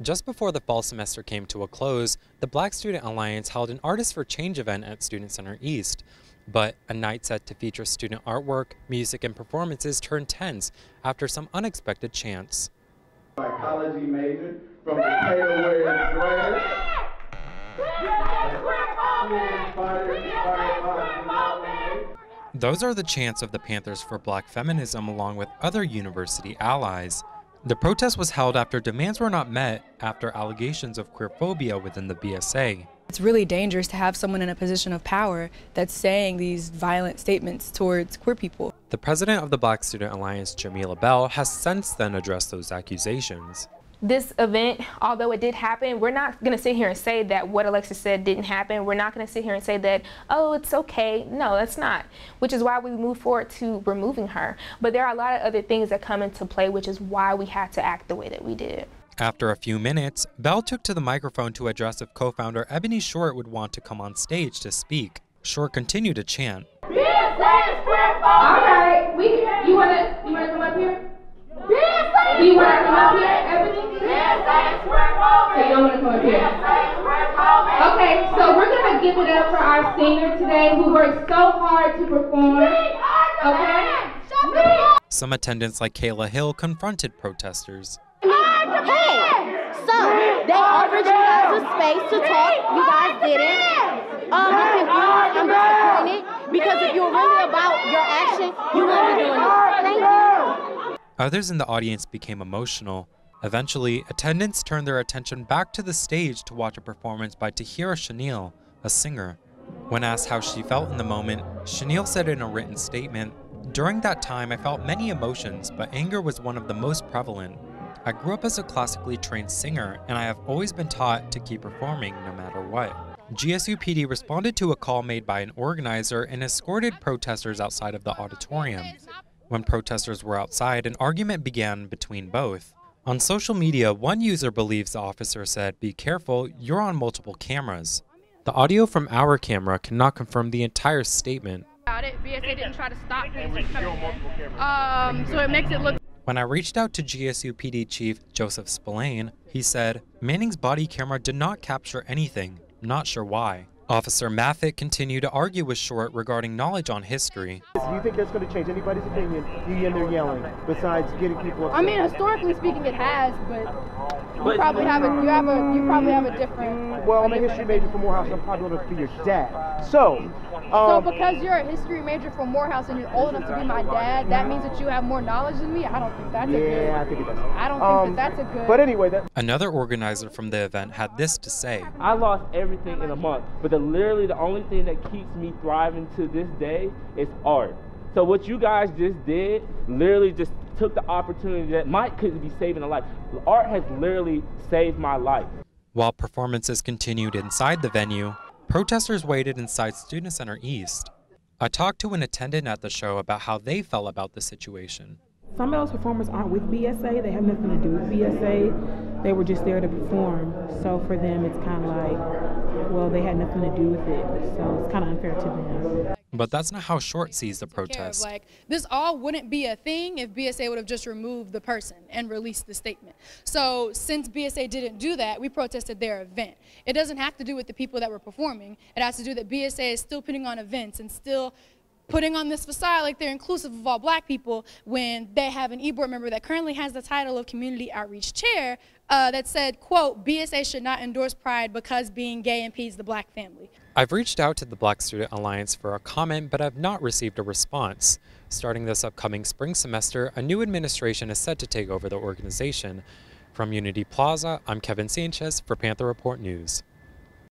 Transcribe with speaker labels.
Speaker 1: Just before the fall semester came to a close, the Black Student Alliance held an Artist for Change event at Student Center East. But a night set to feature student artwork, music, and performances turned tense after some unexpected chants.
Speaker 2: Psychology major from the Taylor grad.
Speaker 1: Those are the chants of the Panthers for Black Feminism along with other university allies. The protest was held after demands were not met after allegations of queerphobia within the BSA.
Speaker 3: It's really dangerous to have someone in a position of power that's saying these violent statements towards queer people.
Speaker 1: The president of the Black Student Alliance, Jamila Bell, has since then addressed those accusations.
Speaker 4: This event, although it did happen, we're not going to sit here and say that what Alexis said didn't happen. We're not going to sit here and say that, oh, it's okay. No, that's not, which is why we moved forward to removing her. But there are a lot of other things that come into play, which is why we had to act the way that we did.
Speaker 1: After a few minutes, Bell took to the microphone to address if co-founder Ebony Short would want to come on stage to speak. Short continued to chant.
Speaker 4: BSA is queerphobia! All right, you wanna come up here? BSA! You wanna come up here, Ebony? BSA is queerphobia! So you don't wanna come up here? BSA is queerphobia! Okay, so we're gonna give it up for our singer today who worked so hard to perform. Okay?
Speaker 1: Some attendants like Kayla Hill confronted protesters.
Speaker 5: Hey, so they offered you guys a space to talk. You guys didn't. I'm disappointed because if you were really about your action, you wouldn't be doing it. Thank you.
Speaker 1: Others in the audience became emotional. Eventually, attendants turned their attention back to the stage to watch a performance by Tahira Chanel, a singer. When asked how she felt in the moment, Chanel said in a written statement, "During that time, I felt many emotions, but anger was one of the most prevalent. I grew up as a classically trained singer, and I have always been taught to keep performing no matter what." GSU PD responded to a call made by an organizer and escorted protesters outside of the auditorium. When protesters were outside, an argument began between both. On social media, one user believes the officer said, "Be careful, you're on multiple cameras." The audio from our camera cannot confirm the entire statement.
Speaker 6: BSA didn't try to stop things from coming in. So it makes it look.
Speaker 1: When I reached out to GSU PD Chief Joseph Spillane, he said, "Manning's body camera did not capture anything. Not sure why." Officer Maffitt continued to argue with Short regarding knowledge on history.
Speaker 7: Do you think that's going to change anybody's opinion? You in there yelling, besides getting people upset?
Speaker 6: I mean, historically speaking, it has, but you probably have a different.
Speaker 7: Well, I'm a history major from Morehouse. I'm probably going to be your dad. So
Speaker 6: because you're a history major from Morehouse and you're old enough to be my dad, that means that you have more knowledge than me. I don't think that's a good.
Speaker 7: Yeah, I think it does.
Speaker 6: I don't think that's a good.
Speaker 7: But anyway,
Speaker 1: Another organizer from the event had this to say.
Speaker 8: I lost everything in a month, but literally the only thing that keeps me thriving to this day is art. So what you guys just did, literally just took the opportunity that could be saving a life. Art has literally saved my life.
Speaker 1: While performances continued inside the venue, protesters waited inside Student Center East. I talked to an attendant at the show about how they felt about the situation.
Speaker 9: Some of those performers aren't with BSA. They have nothing to do with BSA. They were just there to perform. So for them, it's kind of like, well, they had nothing to do with it. So it's kind of unfair to them.
Speaker 1: But that's not how Short sees the protest.
Speaker 10: Like, this all wouldn't be a thing if BSA would have just removed the person and released the statement. So since BSA didn't do that, we protested their event. It doesn't have to do with the people that were performing. It has to do that BSA is still putting on events and still putting on this facade like they're inclusive of all black people when they have an e-board member that currently has the title of Community Outreach Chair that said, quote, BSA should not endorse pride because being gay impedes the black family.
Speaker 1: I've reached out to the Black Student Alliance for a comment, but I've not received a response. Starting this upcoming spring semester, a new administration is set to take over the organization. From Unity Plaza, I'm Kevin Sanchez for Panther Report News.